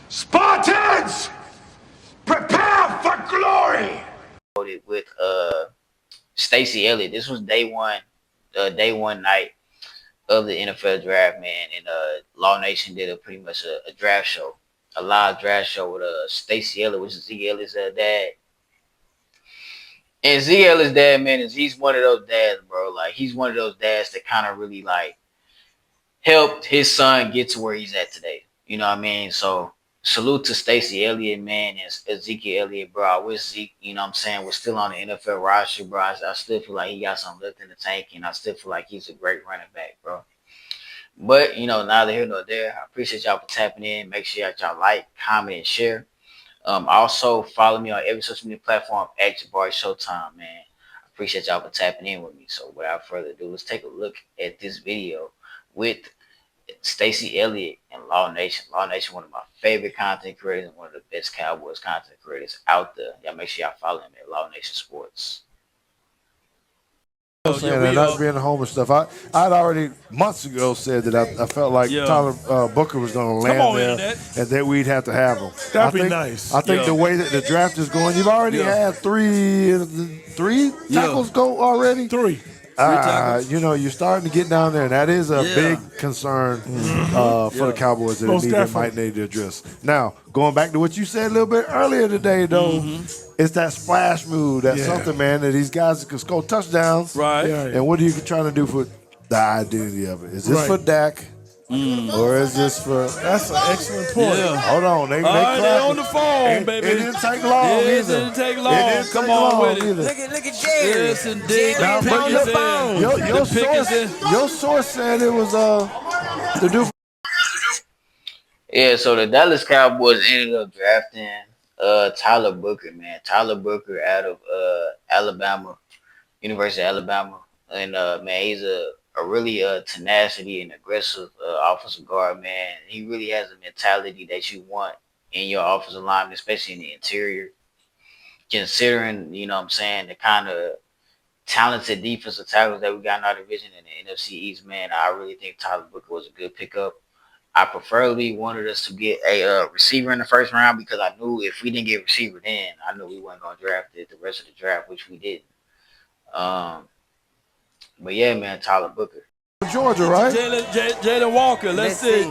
Spartans, prepare for glory. With Stacey Elliott. This was day one night of the NFL draft, man, and Law Nation did a pretty much a draft show, a live draft show with Stacey Elliott, which is Zeke Elliott's dad. And Zeke Elliott's dad, man, he's one of those dads, bro. Like he's one of those dads that kind of really like helped his son get to where he's at today. You know what I mean? So salute to Stacey Elliott, man, and Ezekiel Elliott, bro. I wish Zeke, you know what I'm saying, was still on the NFL roster, bro. I still feel like he got some left in the tank, and I still feel like he's a great running back, bro. But, you know, neither here nor there. I appreciate y'all for tapping in. Make sure y'all like, comment, and share. Also, follow me on every social media platform at Jabari Showtime, man. I appreciate y'all for tapping in with me. So without further ado, let's take a look at this video with Stacey Elliott and Law Nation. Law Nation, one of my favorite content creators and one of the best Cowboys content creators out there. Y'all make sure y'all follow him at Law Nation Sports. And not being home and stuff. I'd already months ago said that I felt like Tyler Booker was going to land there, and that we'd have to have him. That'd be nice. I think the way that the draft is going, you've already had three tackles go already. Three. You know, you're starting to get down there, and that is a big concern for the Cowboys that might need to address. Now, going back to what you said a little bit earlier today, though, it's that splash move, that something, man, that these guys can score touchdowns. Right. And what are you trying to do for the identity of it? Is this for Dak? Or is this for... That's an excellent point. Yeah. Hold on. They on the phone, baby. It didn't take long either. It didn't take long. Come on with it. Look at Jerry. Yes, indeed. Your source said it was to do... Yeah, so the Dallas Cowboys ended up drafting Tyler Booker, man. Tyler Booker out of Alabama, University of Alabama. And, man, he's a really tenacity and aggressive offensive guard, man. He really has a mentality that you want in your offensive lineman, especially in the interior. Considering, you know what I'm saying, the kind of talented defensive tackles that we got in our division in the NFC East, man, I really think Tyler Booker was a good pickup. I preferably wanted us to get a receiver in the first round because I knew if we didn't get a receiver then, I knew we weren't going to draft it the rest of the draft, which we didn't. But yeah, man, Tyler Booker. Georgia, right? Jalen Walker. Let's see.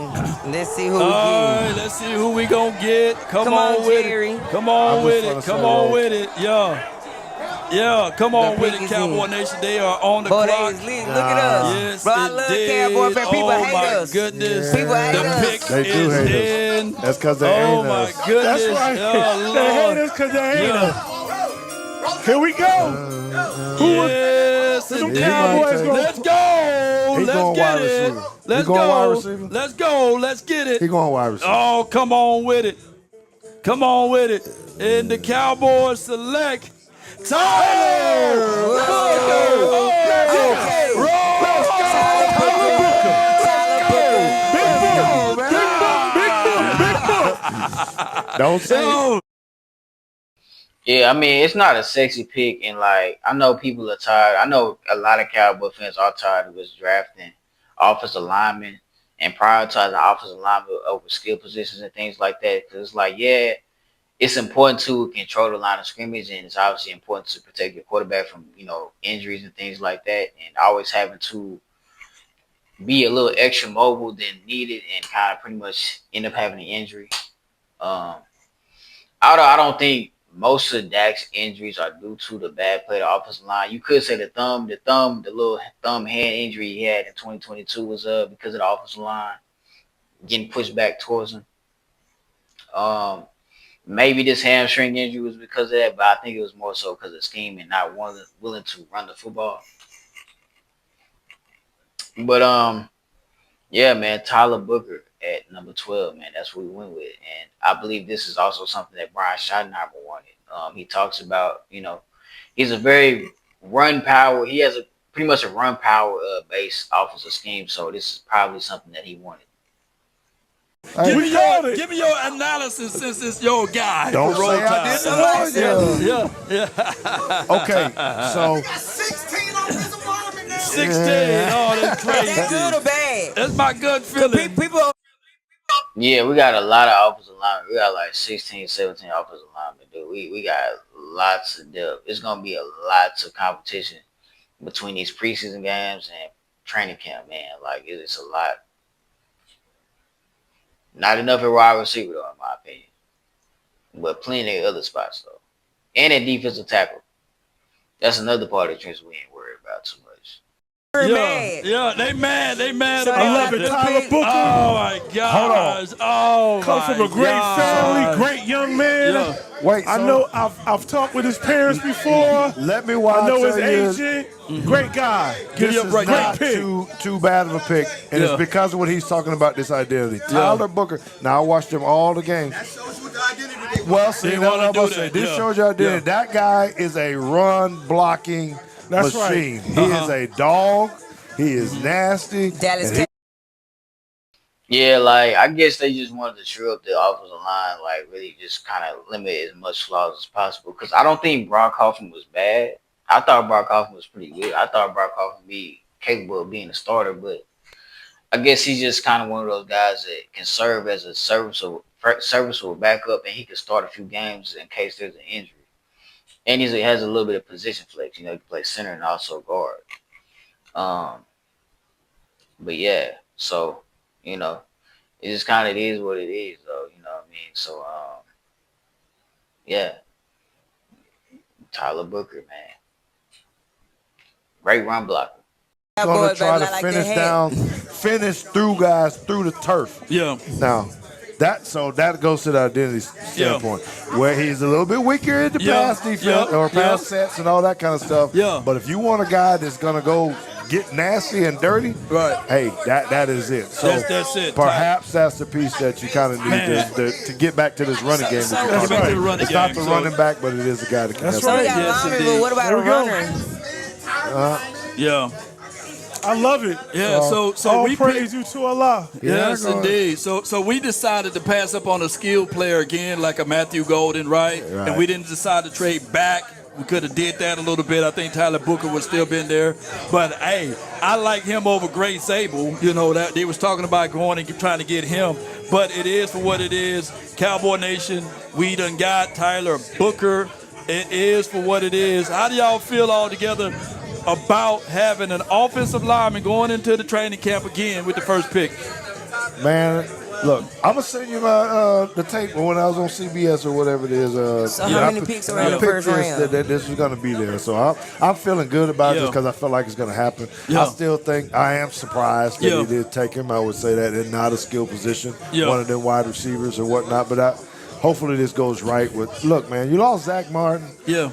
Let's see who we get. All right, let's see who we gonna get. Come on with Jerry. it. Come on with it. Come on with it. Yeah, come on with it, Cowboy Nation. They are on the clock. Look at us. Yes, bro, I love Cowboy fans. People hate us. Oh, my goodness. People hate the us. pick They do is hate in. us. That's because they hate us. Oh, my goodness. That's right. Oh, they hate Lord. us because they hate us. Here we go. Yes, the indeed. Cowboys Let's go. Let's get it. Let's go. Let's go. Let's get it. He going wide receiver. Oh, come on with it. Come on with it. And the Cowboys select Tyler. Let's go. Okay. Don't say it. Yeah, I mean, it's not a sexy pick, and like I know people are tired. I know a lot of Cowboy fans are tired of us drafting offensive linemen and prioritizing offensive linemen over skill positions and things like that. Because it's like, yeah, it's important to control the line of scrimmage, and it's obviously important to protect your quarterback from, you know, injuries and things like that, and always having to be a little extra mobile than needed and kind of pretty much end up having an injury. Although I don't think most of Dak's injuries are due to the bad play of the offensive line. You could say the little thumb hand injury he had in 2022 was because of the offensive line getting pushed back towards him. Maybe this hamstring injury was because of that, but I think it was more so because of scheme and not willing to run the football. But yeah, man, Tyler Booker at number 12, man, that's what we went with. And I believe this is also something that Brian Schottenheimer wanted. He talks about, you know, he's a very run power. He has pretty much a run power based offensive scheme. So this is probably something that he wanted. Give me your analysis since it's your guy. Don't for say roll I time. didn't. Yeah. Okay, so 16. Oh, that's crazy. Is that good or bad? That's my good feeling. People. Yeah, we got a lot of offensive linemen. We got like 16, 17 offensive linemen, dude. We got lots of depth. It's gonna be a lots of competition between these preseason games and training camp, man. Like it's a lot. Not enough at wide receiver though, in my opinion. But plenty of other spots though. And at defensive tackle. That's another part of the trench we ain't worried about too much. We're Yeah, mad. yeah, they mad So about they I love got it. the it. Tyler pick. Booker. Oh my gosh! Oh Come my from a great family, gosh. great young man. Yeah. Wait, I so know I've talked with his parents before. let me I know his tell you, agent. Great guy. Give this you a is breakdown. not Great pick. too bad of a pick, and Yeah. it's because of what he's talking about. This identity, Tyler Booker. Now I watched him all the games. That shows you what the identity they Well, see, They that's wanna what I'm do gonna say. that, This yeah. shows you identity. Yeah. That guy is a run blocking That's right. machine. He is a dog. He is nasty. Dallas and he- Yeah, like I guess they just wanted to true up the offensive line, like really just kind of limit as much flaws as possible. Because I don't think Brock Hoffman was bad. I thought Brock Hoffman was pretty good. I thought Brock Hoffman would be capable of being a starter, but I guess he's just kind of one of those guys that can serve as a serviceable backup, and he can start a few games in case there's an injury. And he has a little bit of position flex. You know, he can play center and also guard. Um, but yeah, so you know, it just kind of is what it is, though. You know what I mean? So yeah, Tyler Booker, man, great run blocker. gonna Cowboys try better to like they finish had. down, finish through guys through the turf. Yeah. Now, that goes to the identity standpoint, where he's a little bit weaker in the Yeah. pass defense Yeah. or pass Yeah. sets and all that kind of stuff. Yeah. But if you want a guy that's gonna go get nasty and dirty, Right. hey, that is it. So That's it. perhaps that's the piece that you kind of need Man. to get back to this running game. That you're That's talking right. about. Running It's not game, the so- running back, but it is the guy that can That's have So we right. got Yes, linemen, indeed. but what about There a we go. runner? Yeah. I love it. Yeah. So All we praise you to Allah. Yes, go ahead. indeed. So we decided to pass up on a skilled player again, like a Matthew Golden, right? Right. And we didn't decide to trade back. We could have did that a little bit. I think Tyler Booker would still been there. But hey, I like him over Gray Sable. You know that they was talking about going and trying to get him. But it is for what it is. Cowboy Nation, we done got Tyler Booker. It is for what it is. How do y'all feel all together about having an offensive lineman going into the training camp again with the first pick? Man, look, I'm gonna send you my the tape when I was on CBS or whatever it is. So how many picks are in the first round? That this was gonna be there, so I'm feeling good about Yeah. this because I feel like it's gonna happen. Yeah. I still think I am surprised that Yeah. he did take him. I would say that it's not a skill position, Yeah. one of them wide receivers or whatnot. But hopefully this goes right. With look, man, you lost Zach Martin, Yeah.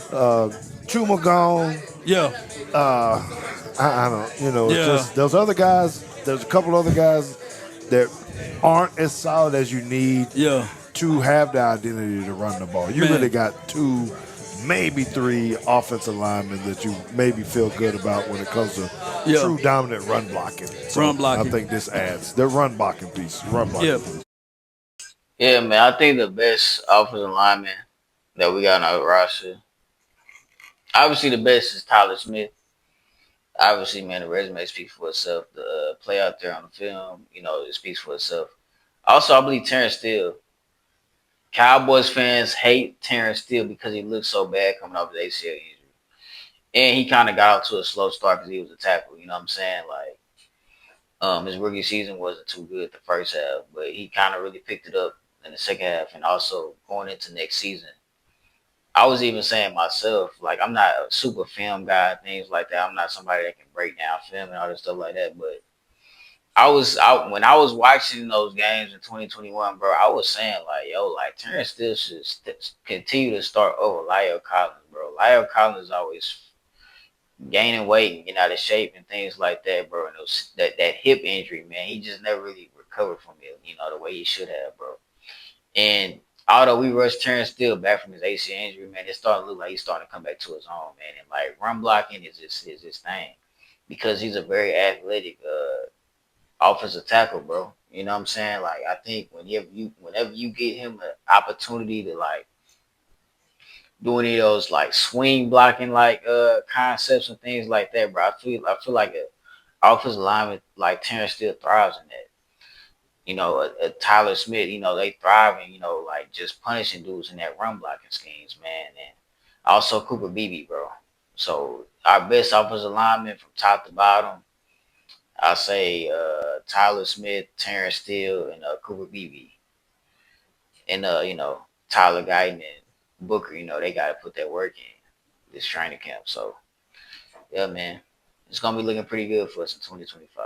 Chuma gone. Yeah. I don't, it's Yeah. just those other guys. There's a couple other guys that aren't as solid as you need Yeah. to have the identity to run the ball. You Man. really got 2, maybe 3 offensive linemen that you maybe feel good about when it comes to Yeah. true dominant run blocking. So Run blocking. I think this adds the run blocking piece. Run blocking Yeah. piece. Yeah, man, I think the best offensive lineman that we got on our roster, obviously the best is Tyler Smith. Obviously, man, the resume speaks for itself. The play out there on the film, it speaks for itself. Also, I believe Terrence Steele. Cowboys fans hate Terrence Steele because he looked so bad coming off his ACL injury. And he kind of got out to a slow start because he was a tackle. You know what I'm saying? Like, his rookie season wasn't too good the first half, but he kind of really picked it up in the second half. And also going into next season, I was even saying myself, like, I'm not a super film guy, things like that. I'm not somebody that can break down film and all that stuff like that. But when I was watching those games in 2021, bro, I was saying, like, yo, like, Terrence Steele should continue to start over Lyle Collins, bro. Lyle Collins always gaining weight and getting out of shape and things like that, bro. And that hip injury, man, he just never really recovered from it, the way he should have, bro. And although we rushed Terrence Steele back from his ACL injury, man, it started to look like he's starting to come back to his own, man. And like run blocking is his thing because he's a very athletic offensive tackle, bro. You know what I'm saying? Like I think whenever you get him an opportunity to like do any of those like swing blocking like concepts and things like that, bro, I feel like a offensive lineman like Terrence Steele thrives in that. a Tyler Smith, they thriving, like just punishing dudes in that run blocking schemes, man. And also Cooper Beebe, bro. So our best offensive lineman from top to bottom, I say Tyler Smith, Terrence Steele, and Cooper Beebe. And Tyler Guyton and Booker, they gotta put that work in this training camp. So yeah, man. It's gonna be looking pretty good for us in 2025.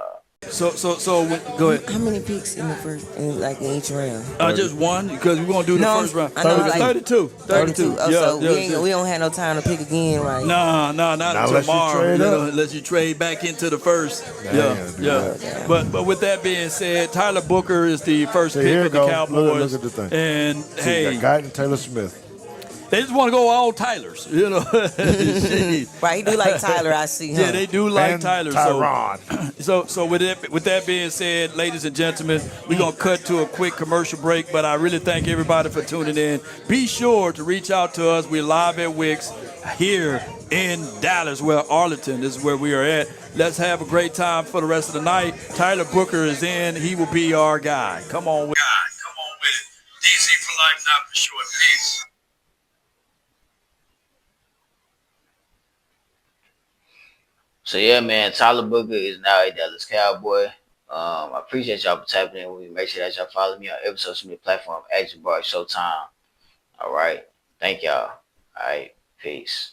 Go ahead. How many picks in the first, in each round? Just one, because we're going to do the first round. I know, like 32. 32. Oh, Yeah, so yeah, we don't have no time to pick again, right? No, not until unless you tomorrow. trade up. Unless you trade back into the first. Damn, Yeah. But with that being said, Tyler Booker is the first So pick here of you the go. Cowboys. Look at the thing. And See, you got Guyton, Taylor Smith. they just want to go all Tylers, Shit. Right, he do like Tyler, I see, huh? Yeah, they do like And Tyler. Tyron. So with that being said, ladies and gentlemen, we're gonna cut to a quick commercial break. But I really thank everybody for tuning in. Be sure to reach out to us. We're live at Wicks here in Dallas, where Arlington is where we are at. Let's have a great time for the rest of the night. Tyler Booker is in. He will be our guy. Come on with it. DC for life, not for short. Peace. So yeah, man, Tyler Booker is now a Dallas Cowboy. I appreciate y'all for tapping in with me. Make sure that y'all follow me on every social media platform, Action Bar Showtime. All right. Thank y'all. All right. Peace.